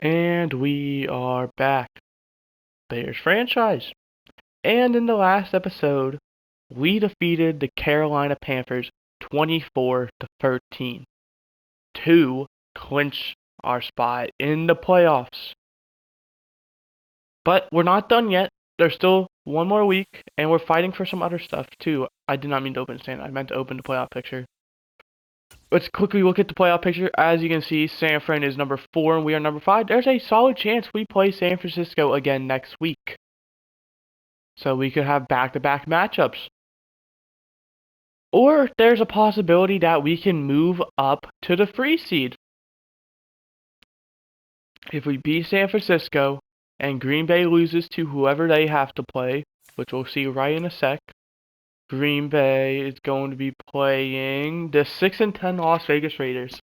And we are back. Bears franchise. And in the last episode, we defeated the Carolina Panthers 24-13 to clinch our spot in the playoffs. But we're not done yet. There's still one more week, and we're fighting for some other stuff too. I did not mean to open the stand. I meant to open the playoff picture. Let's quickly look at the playoff picture. As you can see, San Fran is number 4 and we are number 5. There's a solid chance we play San Francisco again next week. So we could have back-to-back matchups. Or there's a possibility that we can move up to the 3 seed. If we beat San Francisco and Green Bay loses to whoever they have to play, which we'll see right in a sec, Green Bay is going to be playing the 6-10 Las Vegas Raiders.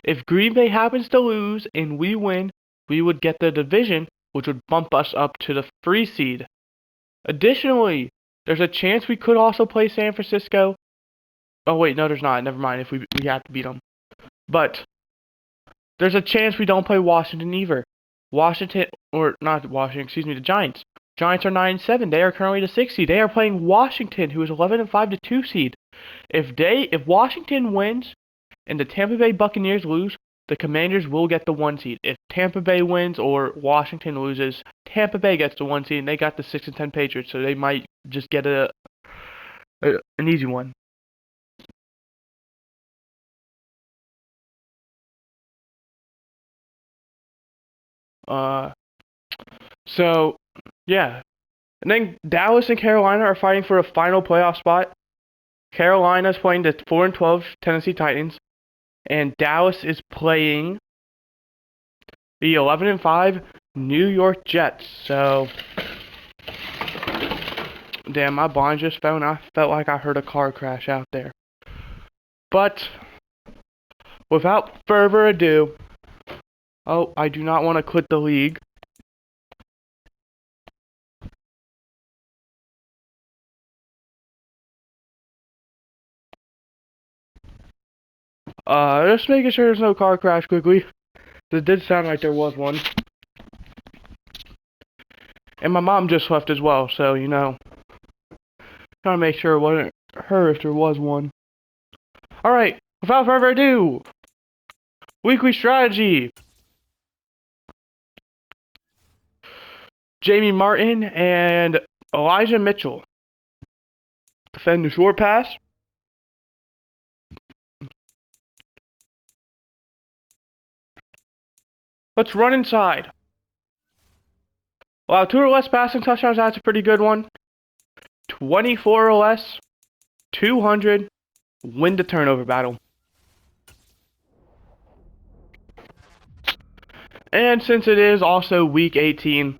If Green Bay happens to lose and we win, we would get the division, which would bump us up to the 3 seed. Additionally, there's a chance we could also play San Francisco. Oh wait, no there's not. Never mind if we have to beat them. But there's a chance we don't play Washington either. The Giants. Giants are 9-7. They are currently the 6 seed. They are playing Washington, who is 11-5, the 2 seed. If Washington wins and the Tampa Bay Buccaneers lose, the Commanders will get the 1 seed. If Tampa Bay wins or Washington loses, Tampa Bay gets the 1 seed, and they got the 6-10 Patriots, so they might just get an easy one. So yeah, and then Dallas and Carolina are fighting for a final playoff spot. Carolina's playing the 4-12 Tennessee Titans, and Dallas is playing the 11-5 New York Jets. So, damn, my blind just fell, and I felt like I heard a car crash out there. But without further ado, I do not want to quit the league. Just making sure there's no car crash quickly. It did sound like there was one. And my mom just left as well, so, trying to make sure it wasn't her if there was one. Alright, without further ado, weekly strategy. Jamie Martin and Elijah Mitchell defend the short pass. Let's run inside. Wow, 2 or less passing touchdowns, that's a pretty good one. 24 or less, 200, win the turnover battle. And since it is also week 18,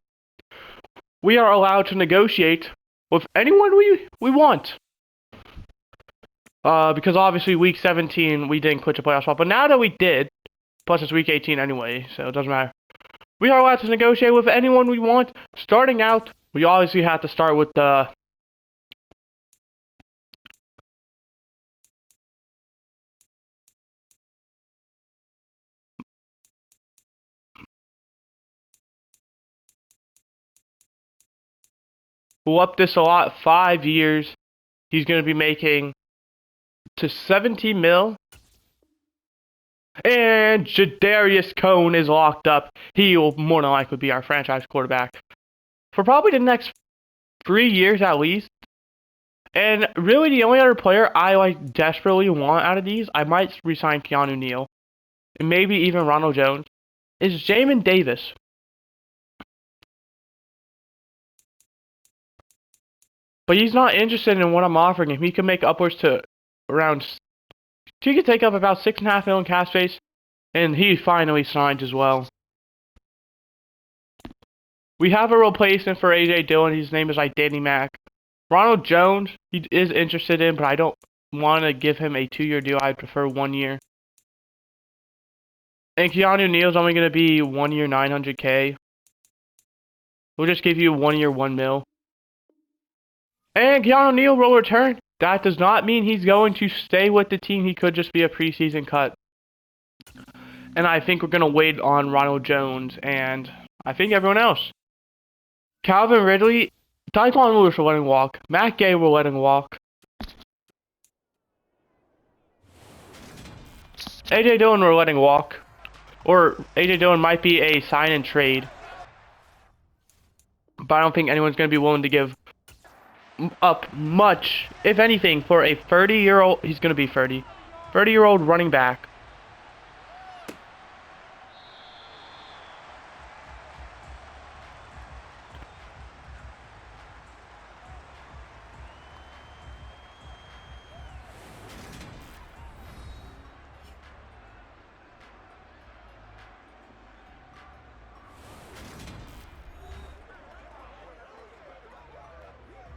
we are allowed to negotiate with anyone we want. Because obviously week 17 we didn't clinch a playoff spot, but now that we did, plus it's week 18 anyway, so it doesn't matter. We are allowed to negotiate with anyone we want. Starting out, we obviously have to start with the we'll up this a lot. 5 years, he's going to be making to 70 mil. And Jadarius Cone is locked up. He will more than likely be our franchise quarterback for probably the next 3 years at least. And really, the only other player I desperately want out of these, I might resign Keanu Neal, and maybe even Ronald Jones, is Jamin Davis. But he's not interested in what I'm offering him. He can make upwards to around. He could take up about $6.5 million cap space, and he finally signed as well. We have a replacement for AJ Dillon. His name is Danny Mack. Ronald Jones, he is interested in, but I don't want to give him a 2-year deal. I'd prefer 1 year. And Keanu Neal's only going to be 1 year, $900K. We'll just give you 1 year, $1 million. And Keanu Neal will return. That does not mean he's going to stay with the team. He could just be a preseason cut. And I think we're going to wait on Ronald Jones and I think everyone else. Calvin Ridley, Tyquan Lewis we're letting walk. Matt Gay we're letting walk. AJ Dillon we're letting walk. Or AJ Dillon might be a sign and trade. But I don't think anyone's going to be willing to give up much, if anything, for a 30-year-old. He's going to be 30. 30-year-old running back.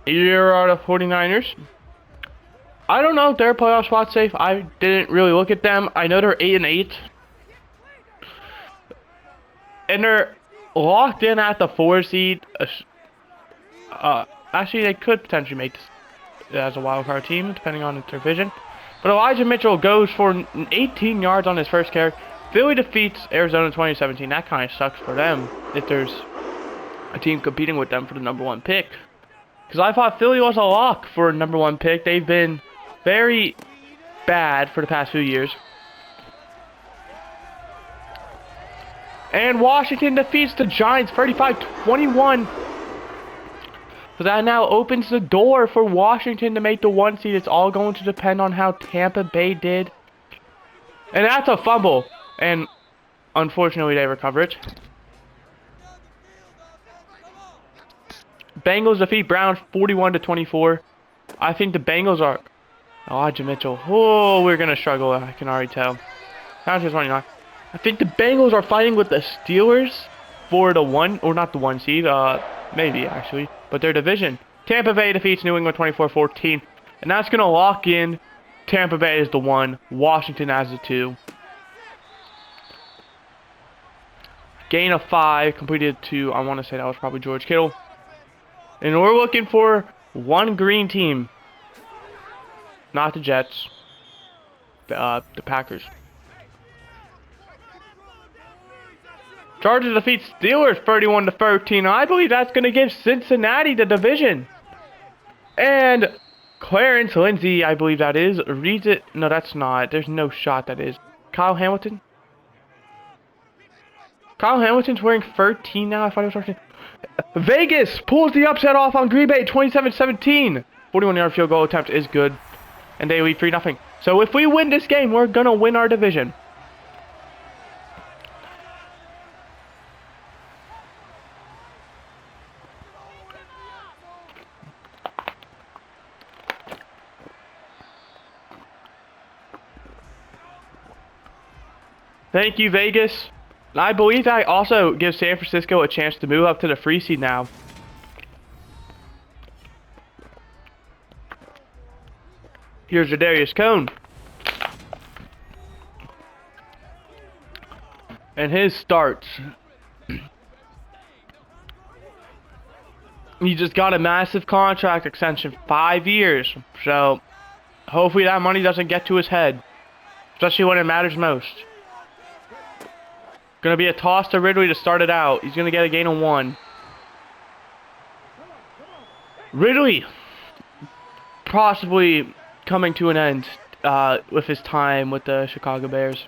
You're out of 49ers. I don't know if their playoff spot's safe. I didn't really look at them. I know they're 8-8. And they're locked in at the 4 seed. Actually, they could potentially make this as a wild card team, depending on their division. But Elijah Mitchell goes for 18 yards on his first carry. Philly defeats Arizona 2017. That kind of sucks for them if there's a team competing with them for the #1 pick. Because I thought Philly was a lock for a #1 pick. They've been very bad for the past few years. And Washington defeats the Giants 35-21. So that now opens the door for Washington to make the 1 seed. It's all going to depend on how Tampa Bay did. And that's a fumble. And unfortunately they recover it. Bengals defeat Browns 41-24. I think the Bengals are... Elijah Mitchell. Oh, we're going to struggle. I can already tell. How's 29? I think the Bengals are fighting with the Steelers for the 1... Or not the 1 seed. Maybe, actually. But their division. Tampa Bay defeats New England 24-14. And that's going to lock in Tampa Bay as the 1. Washington as the 2. Gain of 5. Completed to... I want to say that was probably George Kittle. And we're looking for one green team. Not the Jets. The Packers. Chargers defeat Steelers 31-13. I believe that's going to give Cincinnati the division. And Clarence Lindsey, I believe that is, reads it. No, that's not. There's no shot that is. Kyle Hamilton. Kyle Hamilton's wearing 13 now. I thought he was 13. Vegas pulls the upset off on Green Bay 27-17. 41-yard field goal attempt is good. And they lead 3-0. So if we win this game, we're going to win our division. Thank you, Vegas. I believe that also gives San Francisco a chance to move up to the 3 seed now. Here's Jadarius Cone. And his starts. He just got a massive contract extension, 5 years. So, hopefully that money doesn't get to his head. Especially when it matters most. Gonna be a toss to Ridley to start it out. He's gonna get a gain of 1. Ridley possibly coming to an end with his time with the Chicago Bears.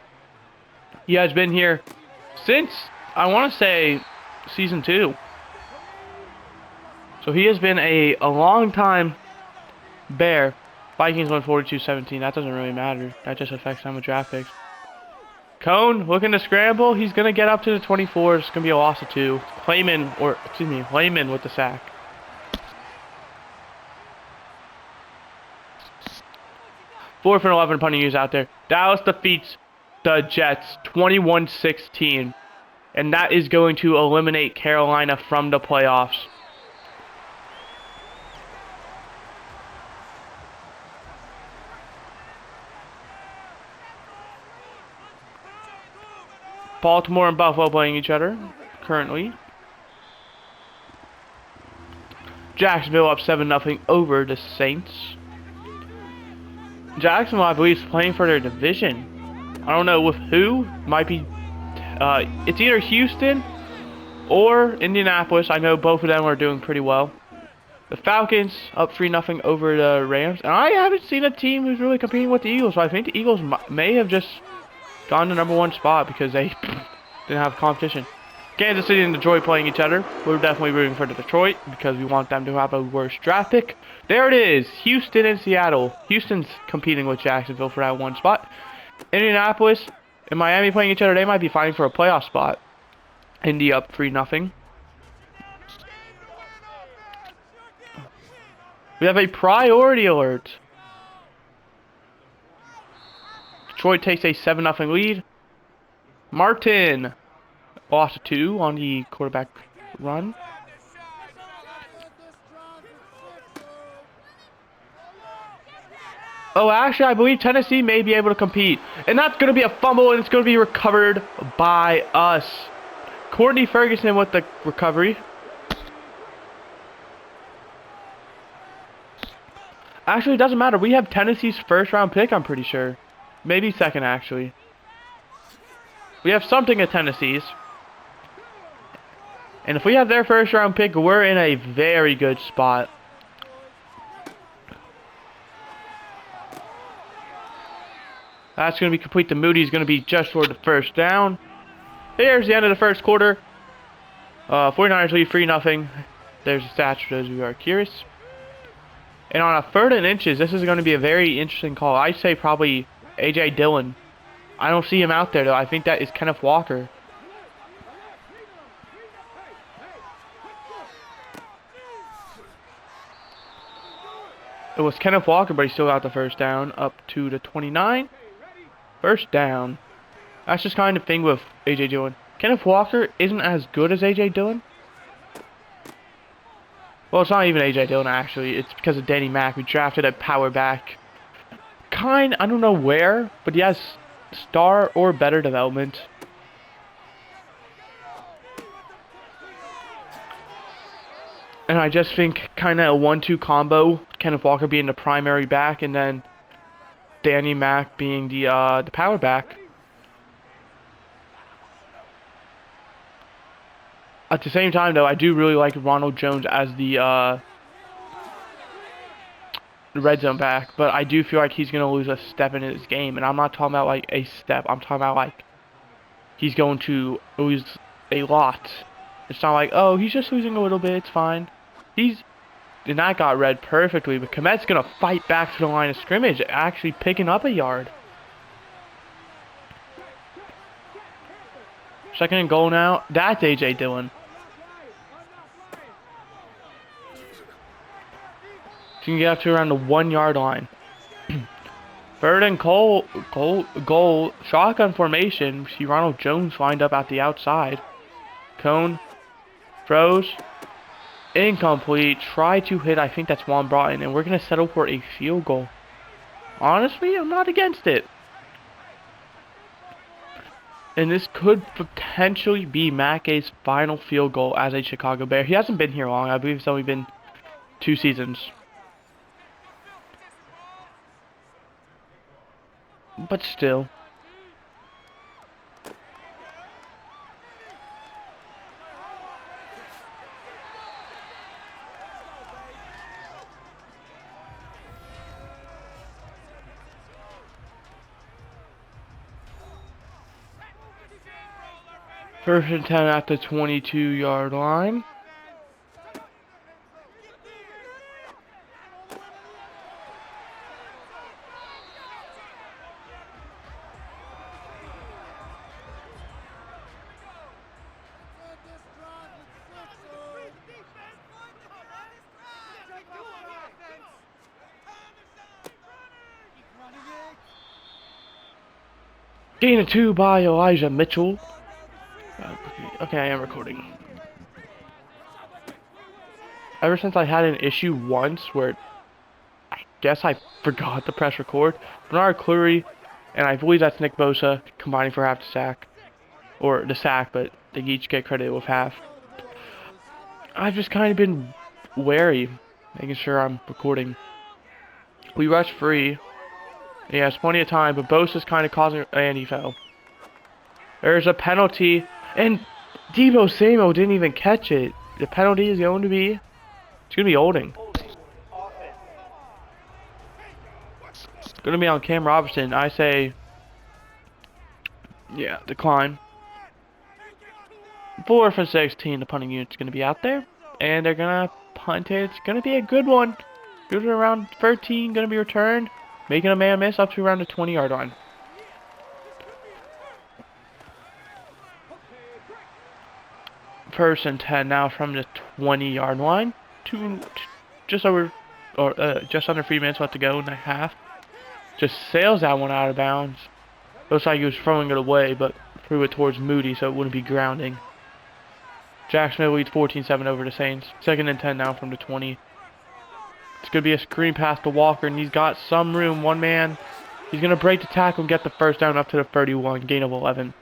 He has been here since, I want to say, season 2. So he has been a long time Bear. Vikings won 42-17. That doesn't really matter. That just affects how much draft picks. Cone looking to scramble. He's going to get up to the 24. It's going to be a loss of 2. Layman with the sack. Fourth and 11 punting use out there. Dallas defeats the Jets 21-16. And that is going to eliminate Carolina from the playoffs. Baltimore and Buffalo playing each other currently. Jacksonville up 7-0 over the Saints. Jacksonville, I believe, is playing for their division. I don't know with who. Might be It's either Houston or Indianapolis. I know both of them are doing pretty well. The Falcons up 3-0 over the Rams. And I haven't seen a team who's really competing with the Eagles. So I think the Eagles may have just gone to #1 spot because they didn't have competition. Kansas City and Detroit playing each other. We're definitely rooting for Detroit because we want them to have a worse draft pick. There it is. Houston and Seattle. Houston's competing with Jacksonville for that 1 spot. Indianapolis and Miami playing each other. They might be fighting for a playoff spot. Indy up 3-0. We have a priority alert. Detroit takes a 7-0 lead. Martin lost 2 on the quarterback run. Oh, actually, I believe Tennessee may be able to compete. And that's going to be a fumble, and it's going to be recovered by us. Courtney Ferguson with the recovery. Actually, it doesn't matter. We have Tennessee's first-round pick, I'm pretty sure. Maybe second, actually. We have something at Tennessee's. And if we have their first-round pick, we're in a very good spot. That's going to be complete. The Moody's going to be just for the first down. Here's the end of the first quarter. 49ers lead 3-0. There's the stats for those who are curious. And on a 3rd and inches, this is going to be a very interesting call. I say probably A.J. Dillon. I don't see him out there, though. I think that is Kenneth Walker. It was Kenneth Walker, but he still got the first down. Up to the 29. First down. That's just kind of thing with A.J. Dillon. Kenneth Walker isn't as good as A.J. Dillon. Well, it's not even A.J. Dillon, actually. It's because of Danny Mack. We drafted a power back. I don't know where, but he has star or better development. And I just think kind of a 1-2 combo. Kenneth Walker being the primary back, and then Danny Mack being the power back. At the same time, though, I do really like Ronald Jones as the red zone back, but I do feel like he's going to lose a step in his game, and I'm not talking about like a step. I'm talking about like he's going to lose a lot. It's not like, oh, he's just losing a little bit, it's fine. And that got read perfectly, but Komet's going to fight back to the line of scrimmage, actually picking up a yard. 2nd and goal now. That's A.J. Dillon. You can get up to around the 1-yard line. 3rd and goal. Shotgun formation. See Ronald Jones lined up at the outside. Cone. Throws. Incomplete. Try to hit. I think that's Juan Broughton. And we're going to settle for a field goal. Honestly, I'm not against it. And this could potentially be Matt Gay's final field goal as a Chicago Bear. He hasn't been here long. I believe it's only been 2 seasons. But still. First and 10 at the 22-yard line. Gain of 2 by Elijah Mitchell. Okay, I am recording. Ever since I had an issue once where I guess I forgot to press record, Bernard Clury and I believe that's Nick Bosa combining for half the sack. Or the sack, but they each get credit with half. I've just kind of been wary, making sure I'm recording. We rush free. He has plenty of time, but Bosa's kind of causing... And he fell. There's a penalty, and Deebo Samuel didn't even catch it. The penalty is going to be, it's going to be holding. It's going to be on Cam Robinson. I say, yeah, decline. 4th and 16, the punting unit's going to be out there, and they're going to punt it. It's going to be a good one. Good around 13, going to be returned, making a man miss up to around the 20-yard line. First and 10 now from the 20-yard line. Just under 3 minutes left to go in the half. Just sails that one out of bounds. Looks like he was throwing it away, but threw it towards Moody, so it wouldn't be grounding. Jacksonville leads 14-7 over the Saints. 2nd and 10 now from the 20. It's going to be a screen pass to Walker, and he's got some room. One man. He's going to break the tackle and get the first down up to the 31. Gain of 11.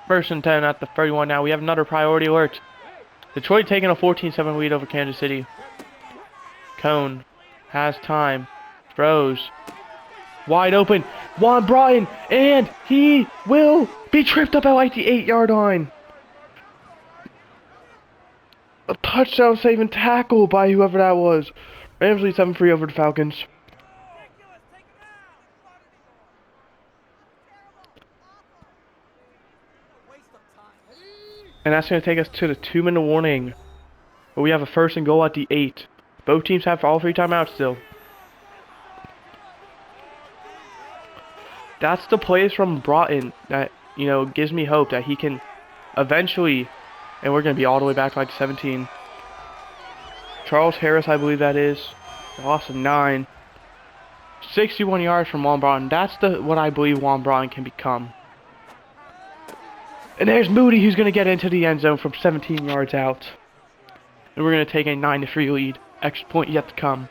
First and 10 at the 31 now. We have another priority alert. Detroit taking a 14-7 lead over Kansas City. Cone has time. Throws. Wide open. Juan Broughton. And he will be tripped up at like the 8-yard line. A touchdown saving tackle by whoever that was. Rams lead 7-3 over the Falcons. And that's going to take us to the 2-minute warning. Where we have a 1st and goal at the 8. Both teams have all 3 timeouts still. That's the plays from Broughton that, you know, gives me hope that he can eventually, and we're going to be all the way back to like 17. Charles Harris, I believe that is. Loss of 9. 61 yards from Juan Broughton. That's what I believe Juan Broughton can become. And there's Moody, who's going to get into the end zone from 17 yards out. And we're going to take a 9-3 lead. Extra point yet to come.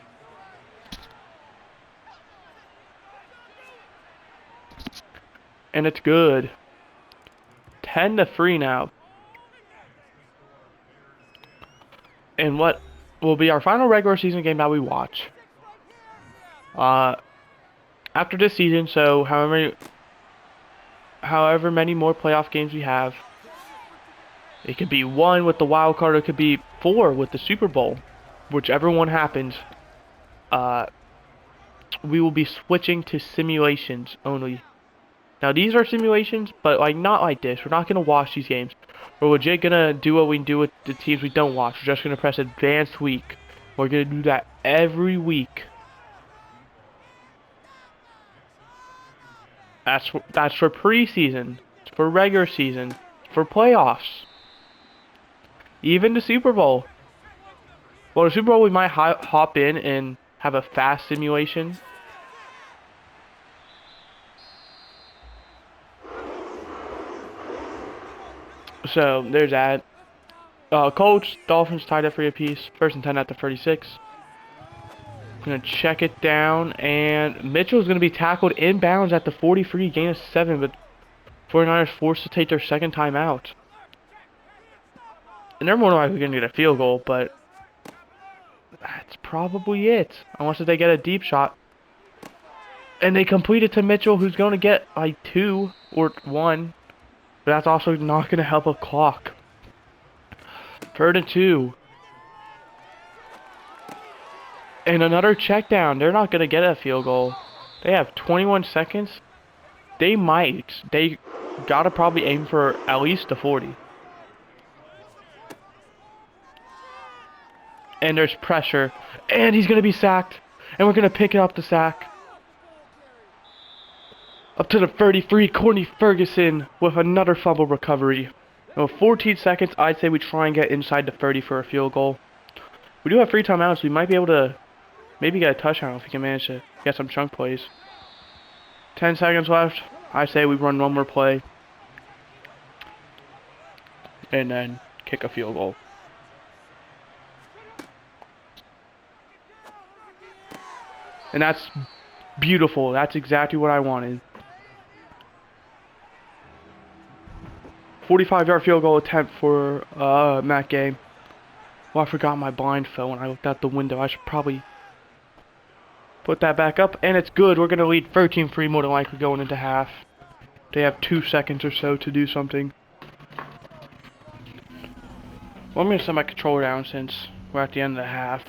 And it's good. 10-3 now. And what will be our final regular season game that we watch. After this season, so however many more playoff games we have, it could be 1 with the wild card, or it could be 4 with the Super Bowl. Whichever one happens, we will be switching to simulations only. Now these are simulations, but like not like this. We're not gonna watch these games. We're legit gonna do what we do with the teams we don't watch. We're just gonna press advanced week. We're gonna do that every week. That's for preseason, for regular season, for playoffs, even the Super Bowl. Well, the Super Bowl we might hop in and have a fast simulation. So there's that. Colts, Dolphins tied up for a piece. 1st and 10 at the 36. Gonna check it down, and Mitchell's gonna be tackled inbounds at the 43, gain of 7, but 49ers forced to take their 2nd time out. And they're more likely gonna get a field goal, but that's probably it. Unless if they get a deep shot. And they complete it to Mitchell, who's gonna get like 2 or 1. But that's also not gonna help a clock. 3rd and 2. And another check down. They're not going to get a field goal. They have 21 seconds. They might. They got to probably aim for at least the 40. And there's pressure. And he's going to be sacked. And we're going to pick up the sack. Up to the 33, Courtney Ferguson with another fumble recovery. And with 14 seconds, I'd say we try and get inside the 30 for a field goal. We do have 3 timeouts. We might be able to maybe get a touchdown if we can manage to get some chunk plays. 10 seconds left. I say we run 1 more play. And then kick a field goal. And that's beautiful. That's exactly what I wanted. 45-yard field goal attempt for Matt Gay. Well, I forgot my blind fell when I looked out the window. I should probably Put that back up, and it's good. We're going to lead 13-3 more than likely going into half. They have 2 seconds or so to do something. Well, I'm going to set my controller down since we're at the end of the half.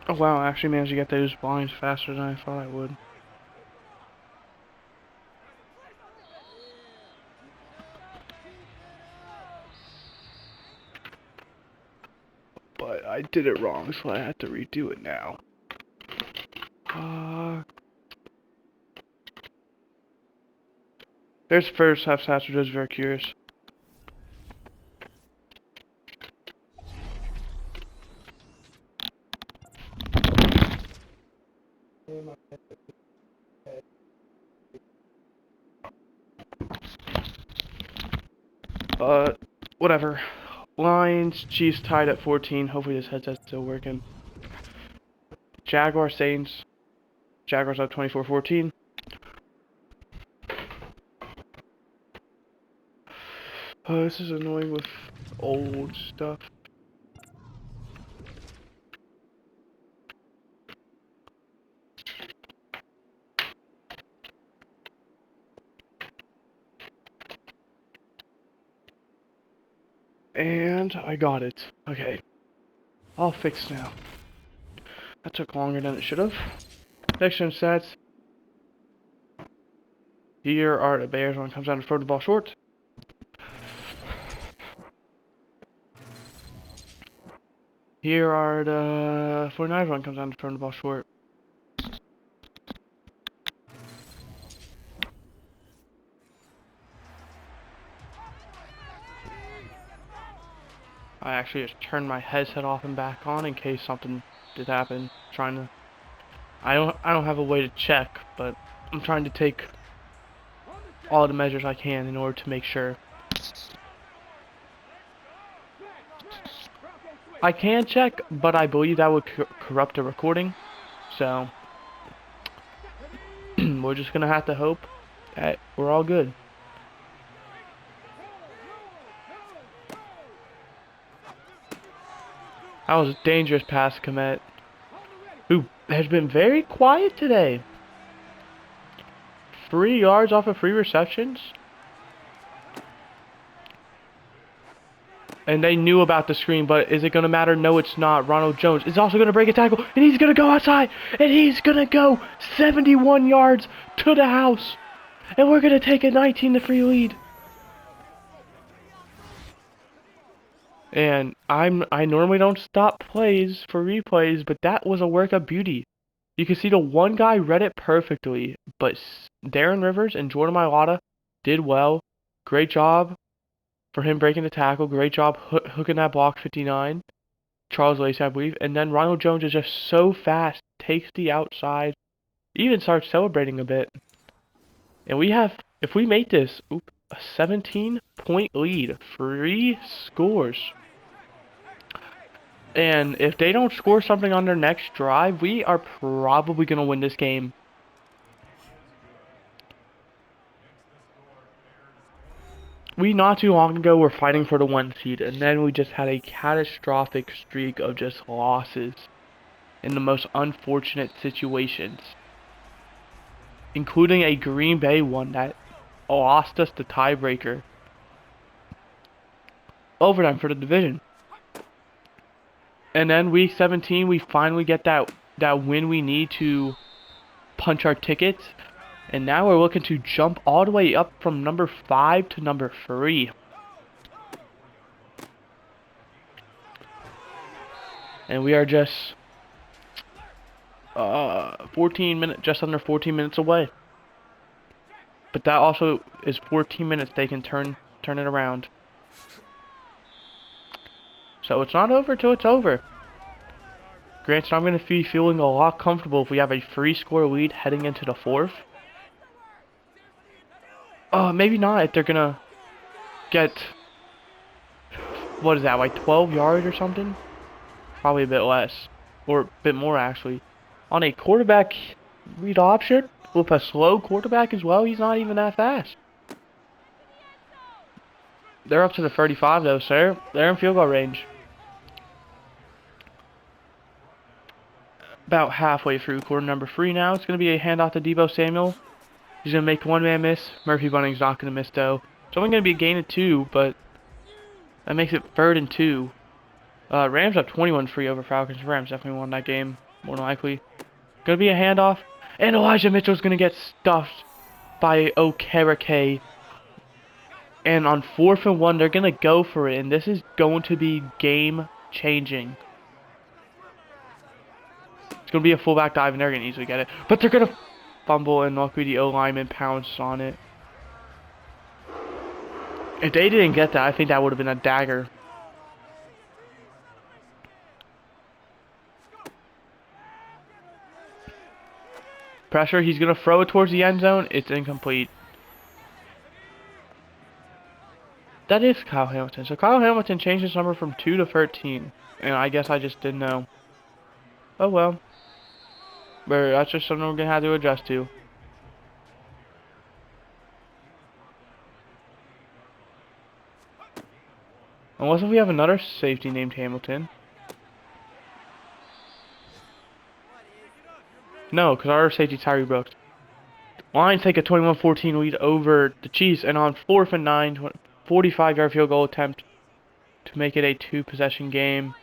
Oh wow, I actually managed to get those blinds faster than I thought I would. But I did it wrong, so I had to redo it now. There's first half stats, which is very curious. Whatever. Lions, Chiefs tied at 14. Hopefully this headset's still working. Jaguars, Saints. Jaguars up 24-14. This is annoying with old stuff. And I got it. Okay. All fixed now. That took longer than it should have. Next gen stats. Here are the Bears when it comes down to throw the ball short. Here are the 49ers when it comes down to throwing the ball short. I actually just turned my headset off and back on in case something did happen. I don't have a way to check, but I'm trying to take all the measures I can in order to make sure. I can check, but I believe that would corrupt the recording. So we're just gonna have to hope that we're all good. That was a dangerous pass, Komet, who has been very quiet today. 3 yards off of 3 receptions. And they knew about the screen, but is it going to matter? No, it's not. Ronald Jones is also going to break a tackle, and he's going to go outside, and he's going to go 71 yards to the house. And we're going to take a 19-3 lead. And I normally don't stop plays for replays, but that was a work of beauty. You can see the one guy read it perfectly, but Darren Rivers and Jordan Mailata did well. Great job for him breaking the tackle. Great job hooking that block 59. Charles Lacey, I believe. And then Ronald Jones is just so fast. Takes the outside. Even starts celebrating a bit. And we have, if we make this, a 17-point lead. 3 scores. And if they don't score something on their next drive, we are probably going to win this game. We not too long ago were fighting for the 1 seed, and then we just had a catastrophic streak of just losses in the most unfortunate situations, including a Green Bay one that lost us the tiebreaker, overtime for the division. And then week 17, we finally get that win we need to punch our tickets. And now we're looking to jump all the way up from number 5 to number 3. And we are just 14 minutes, just under 14 minutes away. But that also is 14 minutes they can turn it around. So it's not over till it's over. Granted, I'm going to be feeling a lot comfortable if we have a 3-score lead heading into the 4th. Maybe not if they're going to get, what is that, like 12 yards or something? Probably a bit less. Or a bit more, actually. On a quarterback read option, with a slow quarterback as well, he's not even that fast. They're up to the 35 though, sir. They're in field goal range. About halfway through quarter number 3 now. It's going to be a handoff to Deebo Samuel. He's going to make one man miss. Murphy Bunning's not going to miss though. It's only going to be a gain of 2, but that makes it 3rd and 2. Rams up 21-3 over Falcons. Rams definitely won that game, more than likely. Going to be a handoff. And Elijah Mitchell's going to get stuffed by Okereke. And on 4th and 1, they're going to go for it. And this is going to be game-changing. It's going to be a fullback dive, and they're going to easily get it. But they're going to fumble, and luckily the O-lineman pounced on it. If they didn't get that, I think that would have been a dagger. Pressure, he's going to throw it towards the end zone. It's incomplete. That is Kyle Hamilton. So Kyle Hamilton changed his number from 2 to 13. And I guess I just didn't know. Oh well. But that's just something we're going to have to adjust to. Unless if we have another safety named Hamilton. No, because our safety Tyree Brooks. Lions take a 21-14 lead over the Chiefs. And on 4th and 9, 45-yard field goal attempt to make it a 2-possession game.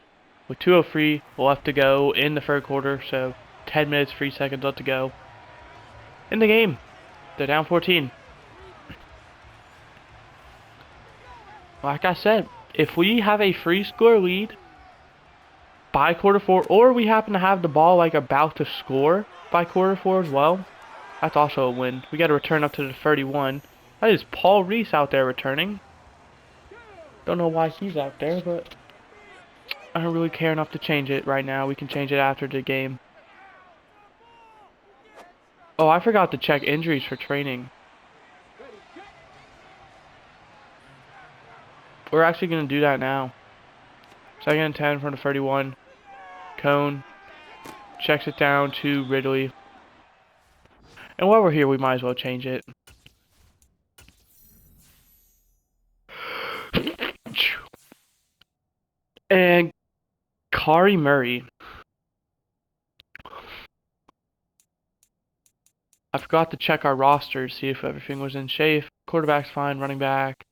With 2:03 left to go in the 3rd quarter. So 10 minutes, 3 seconds left to go in the game. They're down 14. Like I said, if we have a 3-score lead by quarter 4, or we happen to have the ball like about to score by quarter 4 as well, that's also a win. We got to return up to the 31. That is Paul Reese out there returning. Don't know why he's out there, but I don't really care enough to change it right now. We can change it after the game. Oh, I forgot to check injuries for training. We're actually going to do that now. 2nd and 10 from the 31. Cone checks it down to Ridley. And while we're here, we might as well change it. And Kari Murray. I forgot to check our roster to see if everything was in shape. Quarterback's fine, running back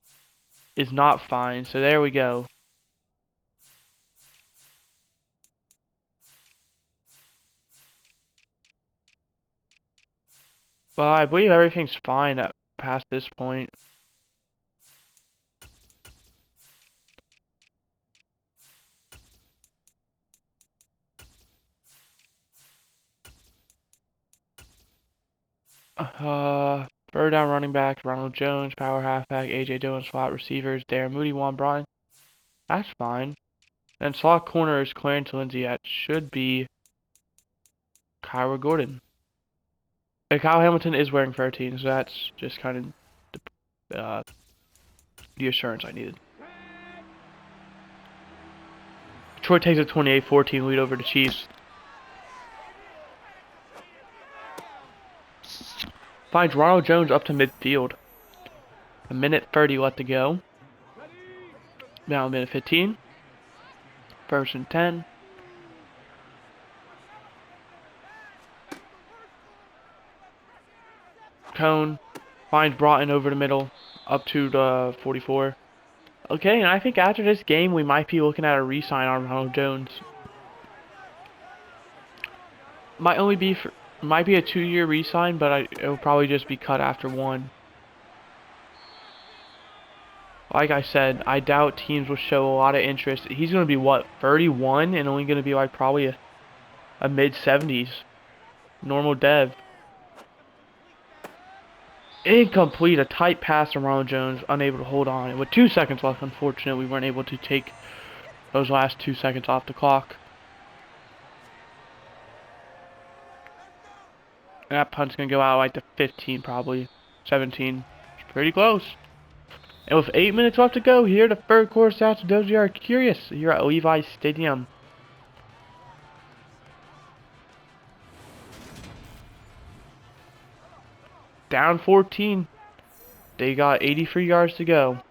is not fine. So there we go. Well, I believe everything's fine at past this point. Third down running back, Ronald Jones, power halfback, AJ Dillon, slot receivers, Darren Mooney, Juan Bryant. That's fine. And slot corner is Clarence Lindsay. That should be Kyra Gordon. And Kyle Hamilton is wearing 13, so that's just kind of the assurance I needed. Detroit takes a 28-14 lead over the Chiefs. Finds Ronald Jones up to midfield. A minute 30 left to go. Now a minute 15. 1st and 10. Cone finds Broughton over the middle, up to the 44. Okay, and I think after this game, we might be looking at a re-sign on Ronald Jones. Might be a 2-year re-sign, but it'll probably just be cut after 1. Like I said, I doubt teams will show a lot of interest. He's going to be, what, 31? And only going to be like probably a mid-70s. Normal dev. Incomplete. A tight pass to Ronald Jones. Unable to hold on. And with 2 seconds left, unfortunately, we weren't able to take those last 2 seconds off the clock. And that punt's going to go out like to 15 probably. 17. It's pretty close. And with 8 minutes left to go, here the 3rd quarter stats of those who are curious here at Levi's Stadium. Down 14. They got 83 yards to go.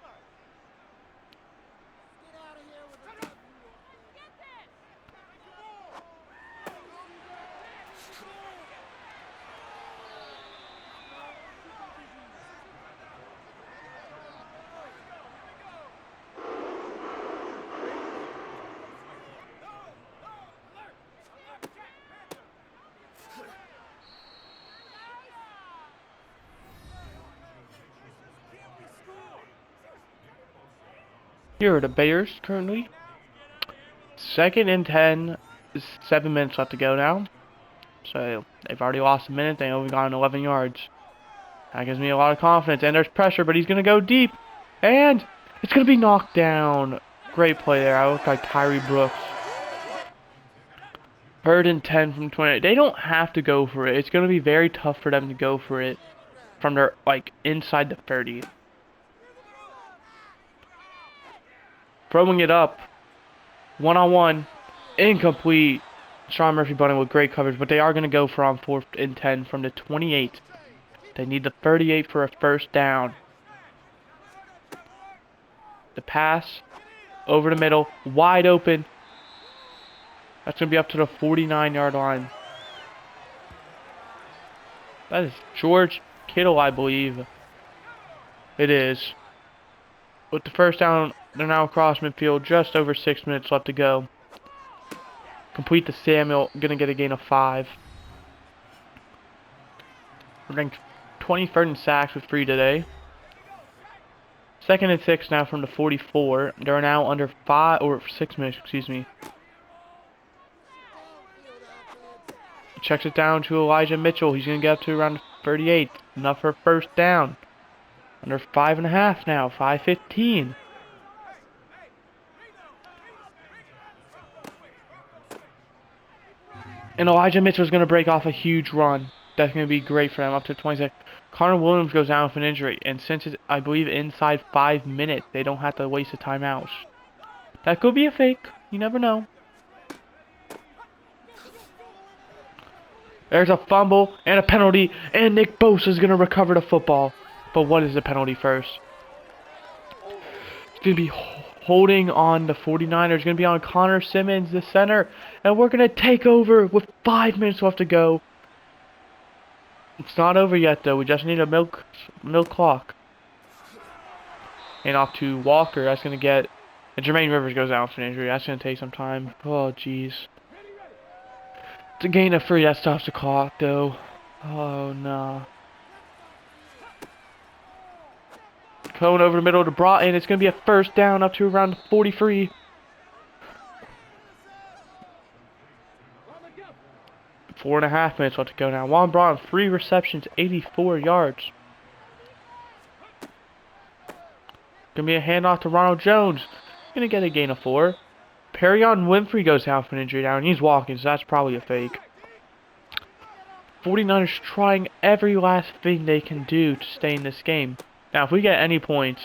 Here are the Bears currently. 2nd and 10. 7 minutes left to go now. So they've already lost a minute. They only gotten 11 yards. That gives me a lot of confidence. And there's pressure, but he's going to go deep. And it's going to be knocked down. Great play there. I look like Tyree Brooks. 3rd and 10 from 20. They don't have to go for it. It's going to be very tough for them to go for it from their, like, inside the 30. Throwing it up. One-on-one. Incomplete. Sean Murphy bunting with great coverage, but they are going to go for on 4th and 10 from the 28. They need the 38 for a first down. The pass over the middle, wide open. That's going to be up to the 49-yard line. That is George Kittle, I believe. It is. With the first down, they're now across midfield. Just over 6 minutes left to go. Complete to Samuel. Going to get a gain of 5. We're ranked 23rd in sacks with 3 today. 2nd and 6 now from the 44. They're now under 6 minutes, excuse me. Checks it down to Elijah Mitchell. He's going to get up to around 38. Enough for a first down. Under 5.5 now. 5:15. And Elijah Mitchell's going to break off a huge run. That's going to be great for them. Up to 26. Connor Williams goes down with an injury. And since it's, I believe, inside 5 minutes, they don't have to waste a timeout. That could be a fake. You never know. There's a fumble and a penalty. And Nick Bosa is going to recover the football. But what is the penalty first? It's going to be holding on the 49ers. It's going to be on Connor Simmons, the center. And we're going to take over with 5 minutes left to go. It's not over yet, though. We just need a milk clock. And off to Walker. That's going to get... And Jermaine Rivers goes out with an injury. That's going to take some time. Oh, jeez. It's a gain of 3. That stops the clock, though. Oh, no. Going over the middle to Broughton. It's going to be a first down up to around 43. Four and a half minutes left to go now. Juan Broughton, 3 receptions, 84 yards. Going to be a handoff to Ronald Jones. Going to get a gain of 4. Perrion Winfrey goes down for an injury now, and he's walking, so that's probably a fake. 49ers trying every last thing they can do to stay in this game. Now, if we get any points,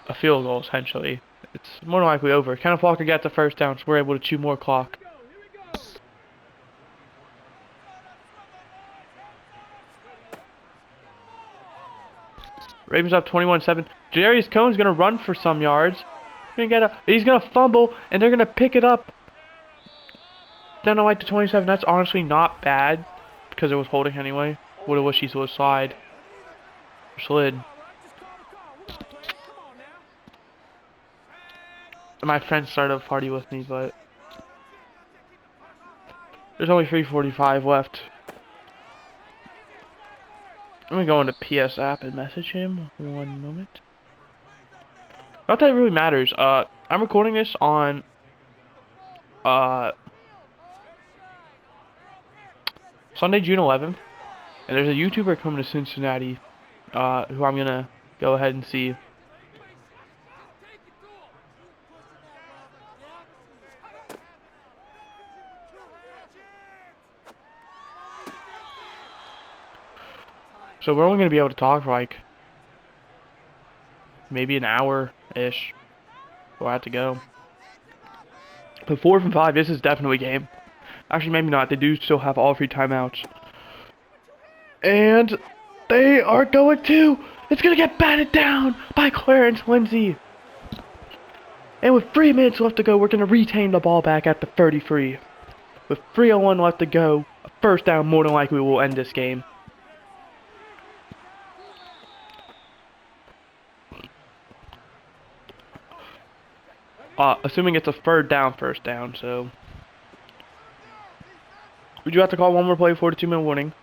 a field goal, essentially, it's more than likely over. Kenneth Walker gets the first down, so we're able to chew more clock. Ravens up 21-7. Jarius Cohen's going to run for some yards. He's going to fumble, and they're going to pick it up. Down to like the 27. That's honestly not bad, because it was holding anyway. Would have wished he would slide. Slid. My friends started a party with me, but there's only 3:45 left. I'm gonna go into PS app and message him. 1 moment. Not that it really matters. I'm recording this on Sunday, June 11th, and there's a YouTuber coming to Cincinnati, who I'm gonna go ahead and see. So we're only gonna be able to talk for like maybe an hour-ish. We'll have to go. But 4 from 5, this is definitely a game. Actually, maybe not. They do still have all 3 timeouts. And they are going to... It's going to get batted down by Clarence Lindsey. And with 3 minutes left to go, we're going to retain the ball back at the 33. With 3:01 left to go, a first down more than likely will end this game. Assuming it's a third down, first down, so... We do have to call one more play for the 2-minute warning.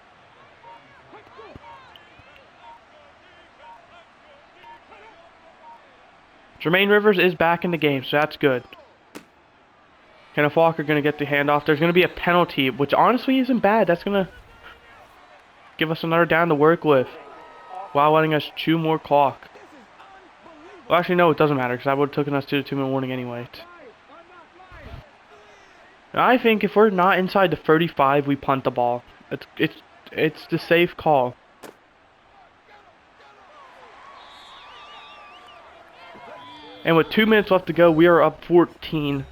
Jermaine Rivers is back in the game, so that's good. Kenneth Walker going to get the handoff. There's going to be a penalty, which honestly isn't bad. That's going to give us another down to work with while letting us chew more clock. Well, actually, no, it doesn't matter because that would have taken us to the 2-minute warning anyway. I think if we're not inside the 35, we punt the ball. It's the safe call. And with 2 minutes left to go, we are up 14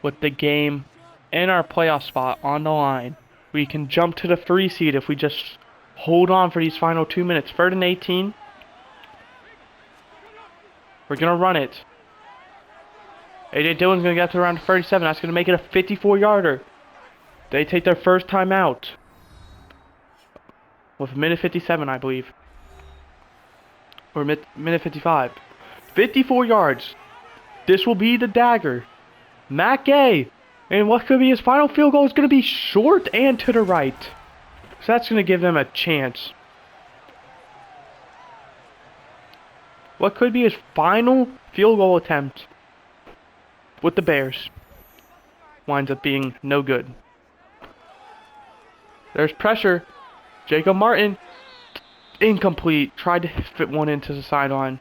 with the game and our playoff spot on the line. We can jump to the 3 seed if we just hold on for these final 2 minutes. 3rd and 18. We're going to run it. A.J. Dillon's going to get to around 37. That's going to make it a 54-yarder. They take their first time out. With minute 57, I believe. Or minute 55. 54 yards. This will be the dagger. Matt Gay. And what could be his final field goal is going to be short and to the right. So that's going to give them a chance. What could be his final field goal attempt with the Bears winds up being no good. There's pressure. Jacob Martin. Incomplete. Tried to fit one into the sideline.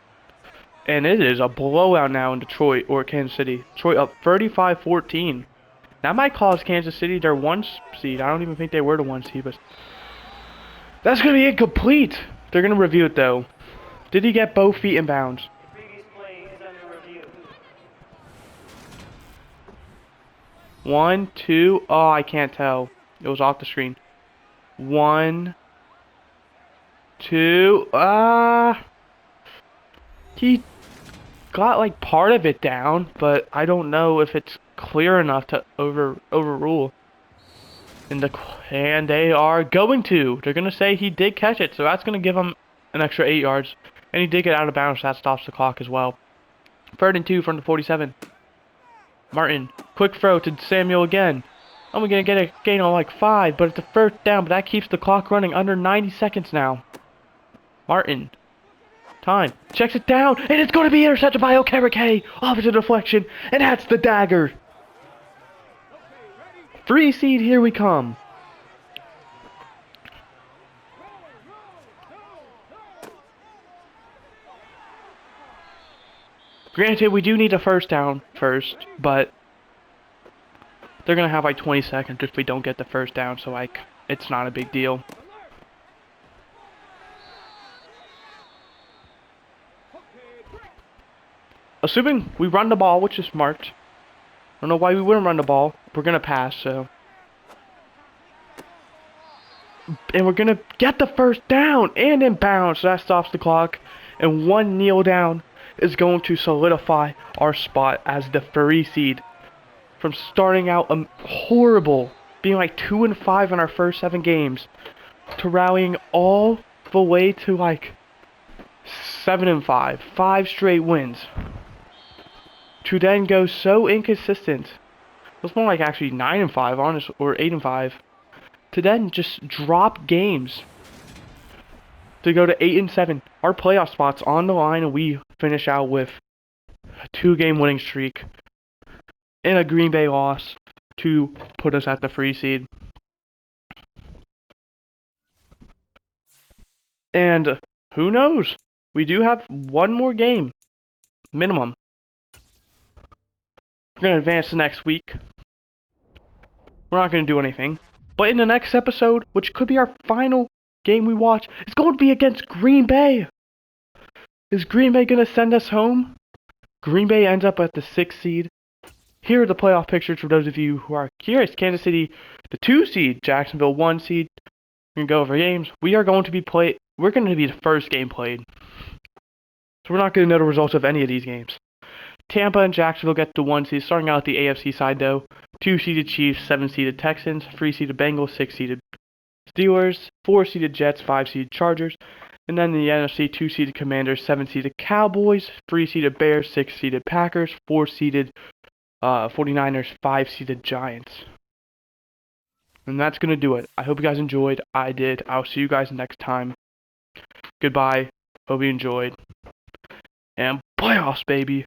And it is a blowout now in Detroit or Kansas City. Detroit up 35-14. That might cause Kansas City their 1 seed. I don't even think they were the 1 seed, but that's going to be incomplete. They're going to review it though. Did he get both feet in bounds? One, two. Oh, I can't tell. It was off the screen. 1, 2. He got like part of it down, but I don't know if it's clear enough to overrule. And they are going to. They're gonna say he did catch it, so that's gonna give him an extra 8 yards. And he did get out of bounds, so that stops the clock as well. 3rd and 2 from the 47. Martin, quick throw to Samuel again. I'm gonna get a gain on like 5, but it's a 1st down, but that keeps the clock running under 90 seconds now. Martin. Time. Checks it down, and it's going to be intercepted by Okereke. Opposite deflection, and that's the dagger. 3 seed, here we come. Granted, we do need a 1st down first, but they're going to have like 20 seconds if we don't get the 1st down, so like, it's not a big deal. Assuming we run the ball, which is smart. I don't know why we wouldn't run the ball. We're going to pass, so. And we're going to get the 1st down and in bounds, so that stops the clock. And 1 kneel down is going to solidify our spot as the 3 seed. From starting out horrible, being like 2-5 in our first 7 games, to rallying all the way to like 7-5, 5 straight wins. To then go so inconsistent. It was more like actually 9-5, honest, or 8-5. To then just drop games. To go to 8-7. Our playoff spots on the line, and we finish out with a 2-game winning streak and a Green Bay loss to put us at the 3 seed. And who knows? We do have 1 more game minimum. We're going to advance the next week. We're not going to do anything. But in the next episode, which could be our final game we watch, it's going to be against Green Bay. Is Green Bay going to send us home? Green Bay ends up at the 6th seed. Here are the playoff pictures for those of you who are curious. Kansas City, the 2 seed. Jacksonville, 1 seed. We're going to go over games. We're going to be the first game played. So we're not going to know the results of any of these games. Tampa and Jacksonville get the 1 seed, starting out at the AFC side though. 2-seeded Chiefs, 7-seeded Texans, 3-seeded Bengals, 6-seeded Steelers, 4-seeded Jets, 5-seeded Chargers, and then the NFC 2-seeded Commanders, 7-seeded Cowboys, 3-seeded Bears, 6-seeded Packers, 4-seeded 49ers, 5-seeded Giants. And that's going to do it. I hope you guys enjoyed. I did. I'll see you guys next time. Goodbye. Hope you enjoyed. And Playoffs, baby.